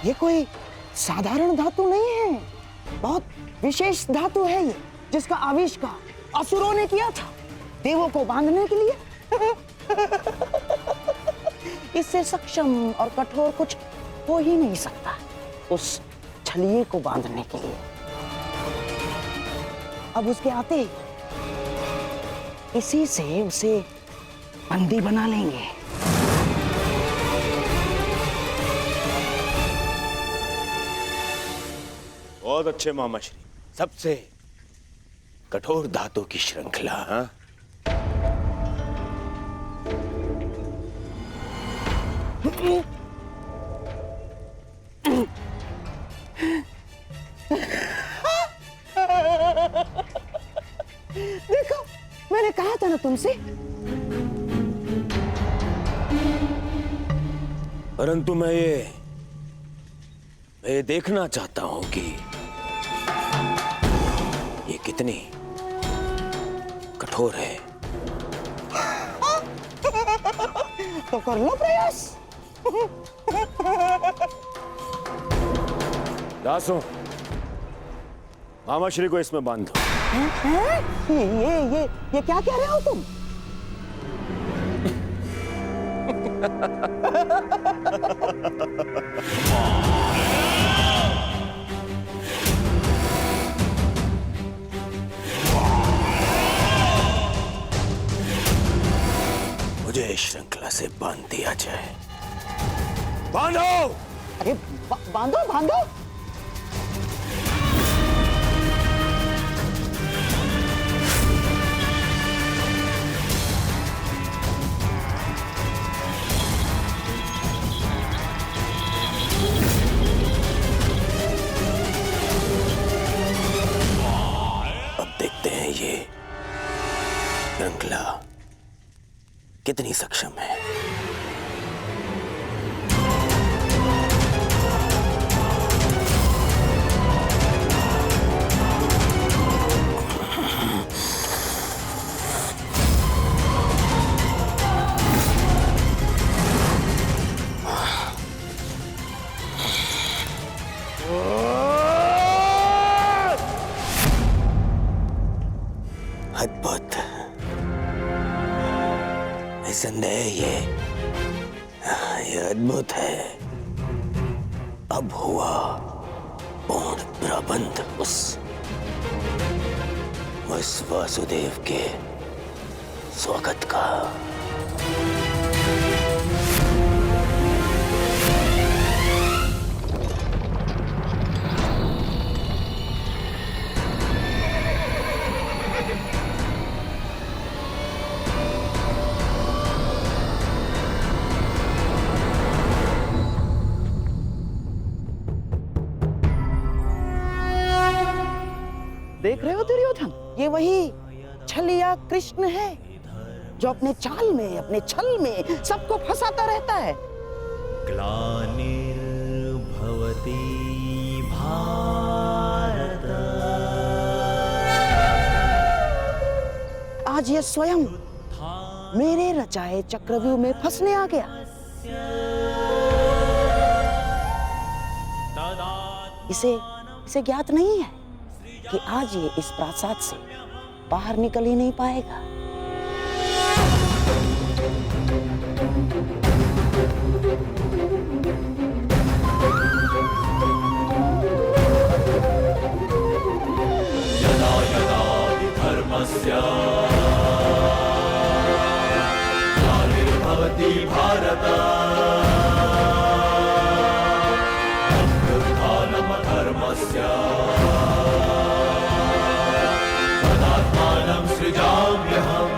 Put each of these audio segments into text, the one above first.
ये कोई साधारण धातु नहीं है, बहुत विशेष धातु है ये, जिसका आविष्कार असुरों ने किया था देवों को बांधने के लिए। इससे सक्षम और कठोर कुछ हो ही नहीं सकता उस छलिए को बांधने के लिए। अब उसके आते इसी से उसे बंदी बना लेंगे। बहुत अच्छे मामा श्री, सबसे कठोर धातु की श्रृंखला। हाँ, देखो, मैंने कहा था ना तुमसे। परंतु मैं ये देखना चाहता हूं कि ये कितनी कठोर है। तो कर लो प्रयास। दासों, मामा श्री को इसमें बांध दो। ये क्या कह रहे हो तुम? मुझे श्रृंखला से बांध दिया जाए। बांधो! अरे बांधो बांधो। ये श्रृंखला कितनी सक्षम है। अद्भुत, निसंदेह ये अद्भुत है। अब हुआ पूर्ण प्रबंध उस वासुदेव के स्वागत का। देख रहे हो दुर्योधन, ये वही छलिया कृष्ण है जो अपने चाल में, अपने छल में सबको फंसाता रहता है। ग्लानिर्भवति भारत। आज ये स्वयं मेरे रचाए चक्रव्यूह में फंसने आ गया। इसे ज्ञात नहीं है कि आज ये इस प्रासाद से बाहर निकल ही नहीं पाएगा। यदा यदा हि धर्मस्य ग्लानिर्भवति भारत अभ्युत्थानम् अधर्मस्य तदात्मानं सृजाम्यहम्।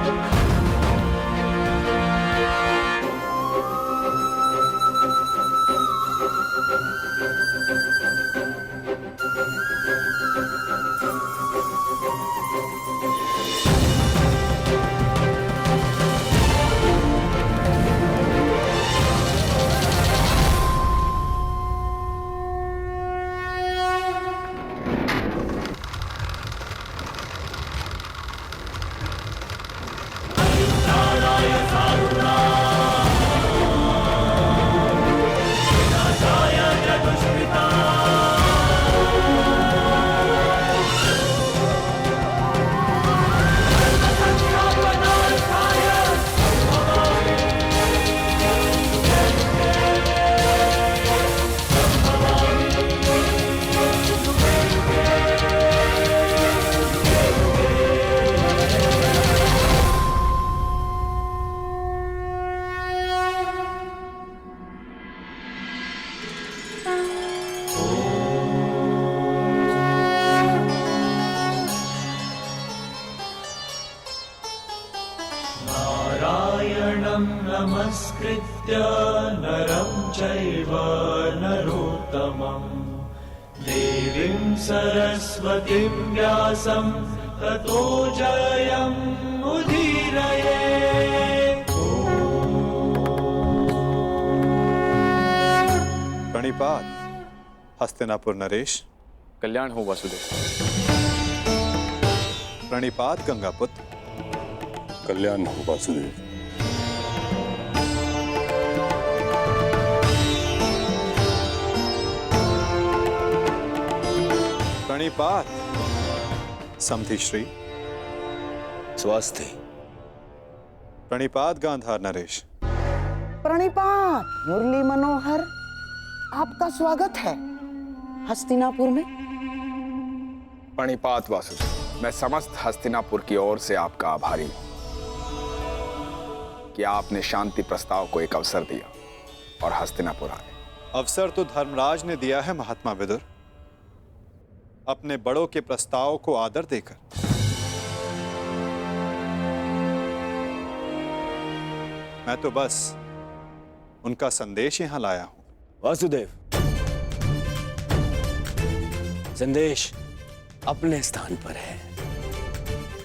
नारायणं नमस्कृत्य नरं चैव नरोत्तमं देवीं सरस्वतीं व्यासं ततो जयमुदीरये। प्रणिपात हस्तिनापुर नरेश। कल्याण हो वासुदेव। प्रणिपात गंगापुत्र। कल्याण हो वासुदेव। प्रणिपात समधि श्री। स्वास्थ्य। प्रणिपात गांधार नरेश। प्रणिपात मुरली मनोहर, आपका स्वागत है हस्तिनापुर में। प्रणिपात वासुदेव, मैं समस्त हस्तिनापुर की ओर से आपका आभारी हूं कि आपने शांति प्रस्ताव को एक अवसर दिया और हस्तिनापुर आए। अवसर तो धर्मराज ने दिया है महात्मा विदुर, अपने बड़ों के प्रस्ताव को आदर देकर। मैं तो बस उनका संदेश यहां लाया हूं। वासुदेव, संदेश अपने स्थान पर है।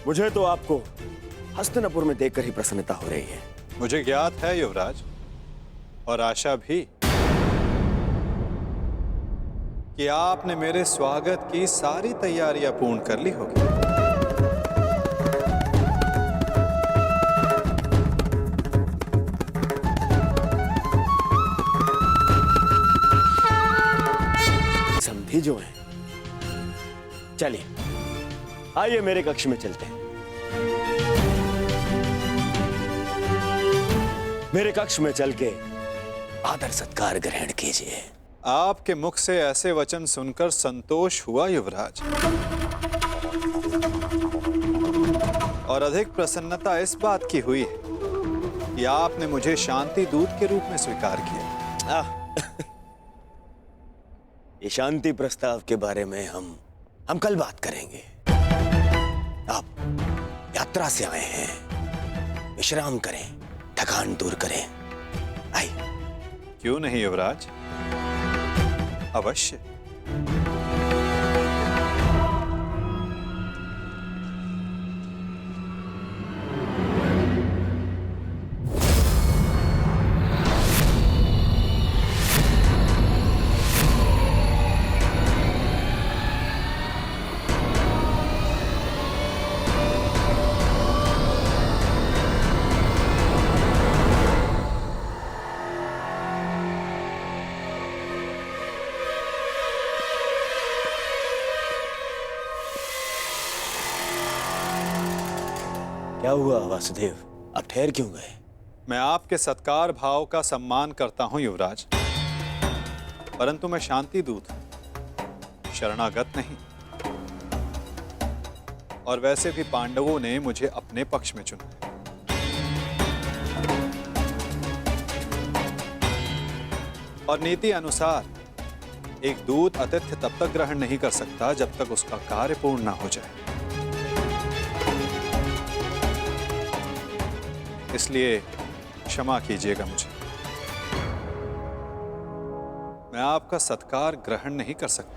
मुझे तो आपको हस्तिनापुर में देखकर ही प्रसन्नता हो रही है। मुझे ज्ञात है युवराज, और आशा भी, कि आपने मेरे स्वागत की सारी तैयारियां पूर्ण कर ली होगी। समझी जो है। चलिए आइए मेरे कक्ष में चलते हैं। मेरे कक्ष में चल के आदर सत्कार ग्रहण कीजिए। आपके मुख से ऐसे वचन सुनकर संतोष हुआ युवराज, और अधिक प्रसन्नता इस बात की हुई है कि आपने मुझे शांति दूत के रूप में स्वीकार किया। ये शांति प्रस्ताव के बारे में हम कल बात करेंगे। आप यात्रा से आए हैं, विश्राम करें, थकान दूर करें। आइए। क्यों नहीं युवराज, अवश्य। क्या हुआ वासुदेव, आप ठहर क्यों गए? मैं आपके सत्कार भाव का सम्मान करता हूं युवराज, परंतु मैं शांति दूत हूं, शरणागत नहीं। और वैसे भी पांडवों ने मुझे अपने पक्ष में चुना। और नीति अनुसार एक दूत आतिथ्य तब तक ग्रहण नहीं कर सकता जब तक उसका कार्य पूर्ण ना हो जाए। इसलिए क्षमा कीजिएगा मुझे, मैं आपका सत्कार ग्रहण नहीं कर सकता।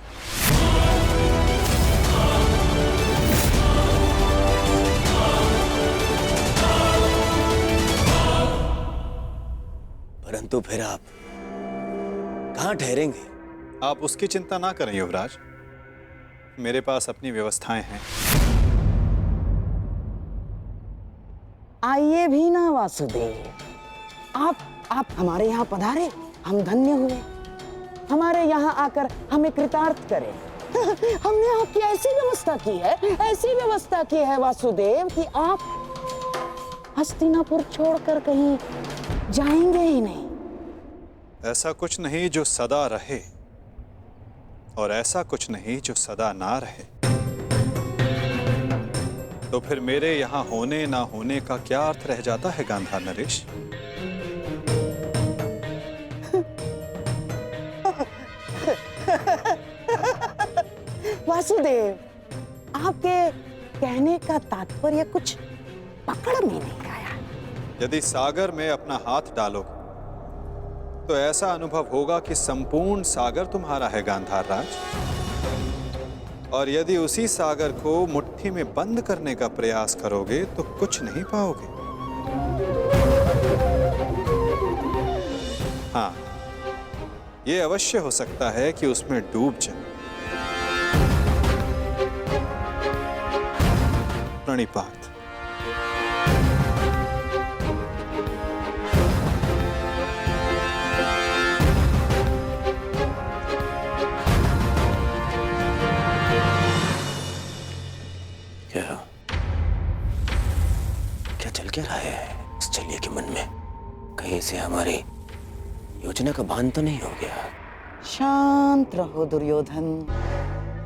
परंतु फिर आप कहां ठहरेंगे? आप उसकी चिंता ना करें युवराज, मेरे पास अपनी व्यवस्थाएं हैं। आइए भी ना वासुदेव, आप हमारे यहाँ पधारे, हम धन्य हुए। हमारे यहाँ आकर हमें कृतार्थ करें। हमने आपकी ऐसी व्यवस्था की है वासुदेव कि आप हस्तिनापुर छोड़कर कहीं जाएंगे ही नहीं। ऐसा कुछ नहीं जो सदा रहे, और ऐसा कुछ नहीं जो सदा ना रहे। तो फिर मेरे यहाँ होने ना होने का क्या अर्थ रह जाता है गांधार नरेश? वासुदेव, आपके कहने का तात्पर्य कुछ पकड़ में नहीं आया। यदि सागर में अपना हाथ डालोगे तो ऐसा अनुभव होगा कि संपूर्ण सागर तुम्हारा है गांधार राज। और यदि उसी सागर को मुट्ठी में बंद करने का प्रयास करोगे तो कुछ नहीं पाओगे। हाँ, यह अवश्य हो सकता है कि उसमें डूब जाए। प्रणिपात। क्या चल क्या रहा है इस चलिए के मन में? कहीं से हमारी योजना का भान तो नहीं हो गया? शांत रहो दुर्योधन,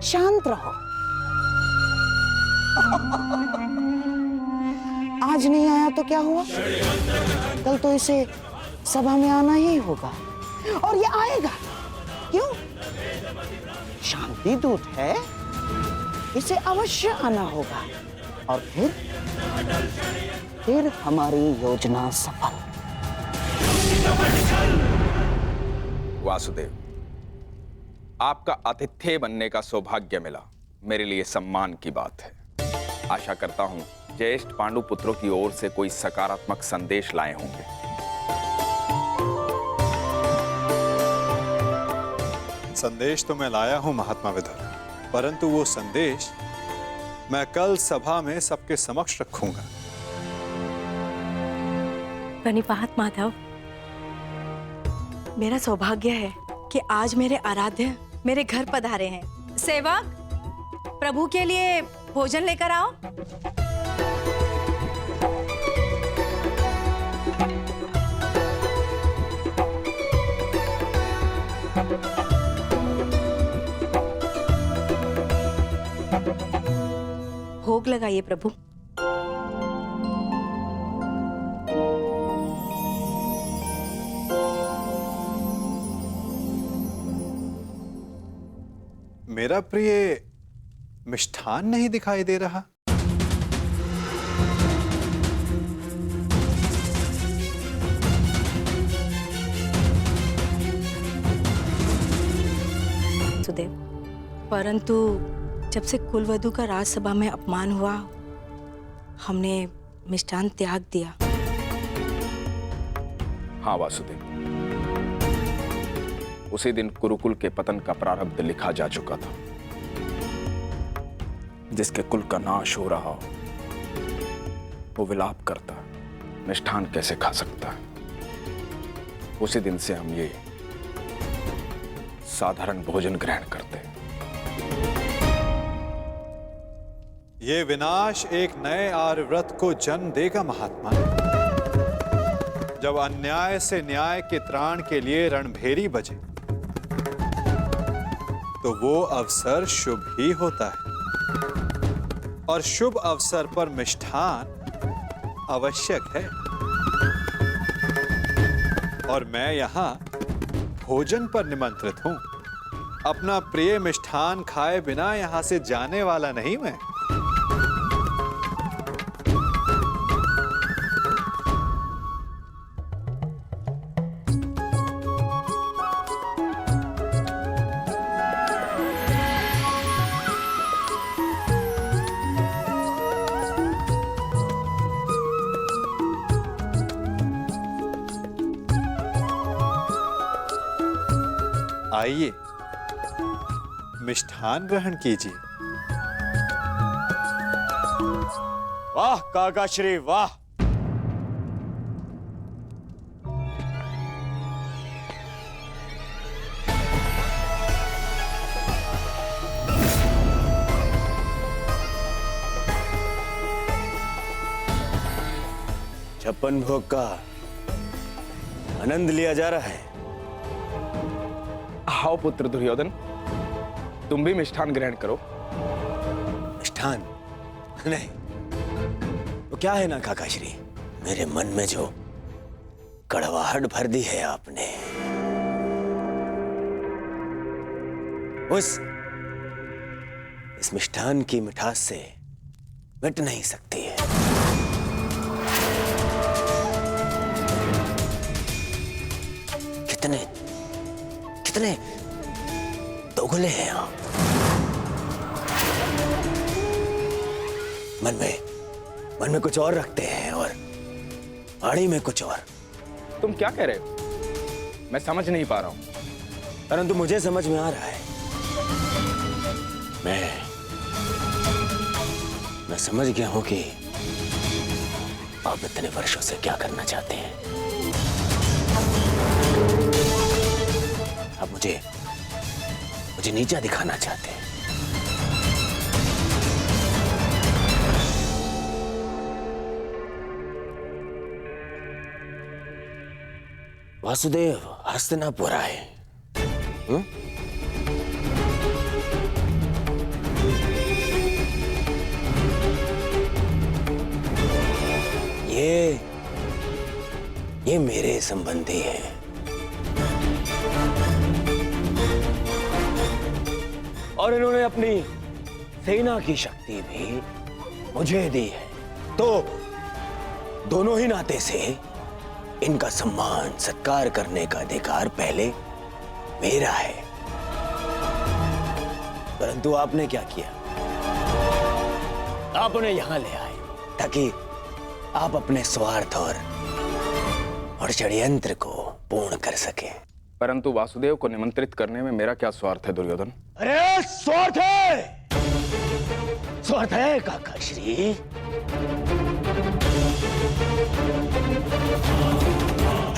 शांत रहो। आज नहीं आया तो क्या हुआ? कल तो इसे सभा में आना ही होगा और ये आएगा। क्यों? शांति दूत है, इसे अवश्य आना होगा और फिर हमारी योजना सफल। वासुदेव, आपका आतिथ्य बनने का सौभाग्य मिला, मेरे लिए सम्मान की बात है। आशा करता हूं ज्येष्ठ पांडु पुत्रों की ओर से कोई सकारात्मक संदेश लाए होंगे। संदेश तो मैं लाया हूं महात्मा विदुर, परंतु वो संदेश मैं कल सभा में सबके समक्ष रखूंगा। प्रणिपात माधव, मेरा सौभाग्य है कि आज मेरे आराध्य मेरे घर पधारे हैं। सेवक, प्रभु के लिए भोजन लेकर आओ। भोग लगाइए प्रभु। मेरा प्रिय मिष्ठान नहीं दिखाई दे रहा। सुदेव, परंतु जब से कुलवधू का राजसभा में अपमान हुआ, हमने मिष्ठान त्याग दिया। हाँ वासुदेव, उसी दिन कुरुकुल के पतन का प्रारब्ध लिखा जा चुका था। जिसके कुल का नाश हो रहा हो वो विलाप करता, मिष्ठान कैसे खा सकता है? उसी दिन से हम ये साधारण भोजन ग्रहण करते हैं। ये विनाश एक नए आर्यव्रत को जन्म देगा महात्मा। जब अन्याय से न्याय के त्राण के लिए रणभेरी बजे तो वो अवसर शुभ ही होता है, और शुभ अवसर पर मिष्ठान आवश्यक है। और मैं यहां भोजन पर निमंत्रित हूं। अपना प्रिय मिष्ठान खाए बिना यहां से जाने वाला नहीं मैं। आइए, मिष्ठान ग्रहण कीजिए। वाह काकाश्री वाह! छप्पन भोग का आनंद लिया जा रहा है। आओ पुत्र दुर्योधन, तुम भी मिष्ठान ग्रहण करो। मिष्ठान नहीं तो क्या है ना काकाश्री, मेरे मन में जो कड़वाहट भर दी है आपने, इस मिष्ठान की मिठास से मिट नहीं सकती है। कितने कितने दोगले हैं आप। मन में कुछ और रखते हैं और वाणी में कुछ और। तुम क्या कह रहे हो? मैं समझ नहीं पा रहा हूं। परंतु मुझे समझ में आ रहा है। मैं समझ गया हूं कि आप इतने वर्षों से क्या करना चाहते हैं। आप मुझे नीचा दिखाना चाहते हैं। वासुदेव हस्तिनापुर आए। ये मेरे संबंधी हैं। और इन्होंने अपनी सेना की शक्ति भी मुझे दी है, तो दोनों ही नाते से इनका सम्मान सत्कार करने का अधिकार पहले मेरा है। परंतु आपने क्या किया? आप उन्हें यहां ले आए ताकि आप अपने स्वार्थ और षड्यंत्र को पूर्ण कर सके। परंतु वासुदेव को निमंत्रित करने में मेरा क्या स्वार्थ है दुर्योधन? अरे स्वार्थ है काका श्री।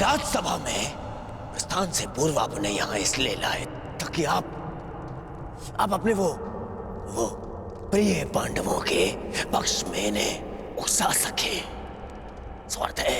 राजसभा में प्रस्थान से पूर्व आप उन्हें यहां इसलिए लाए ताकि आप अपने वो प्रिय पांडवों के पक्ष में इन्हें उकसा सके। स्वार्थ है।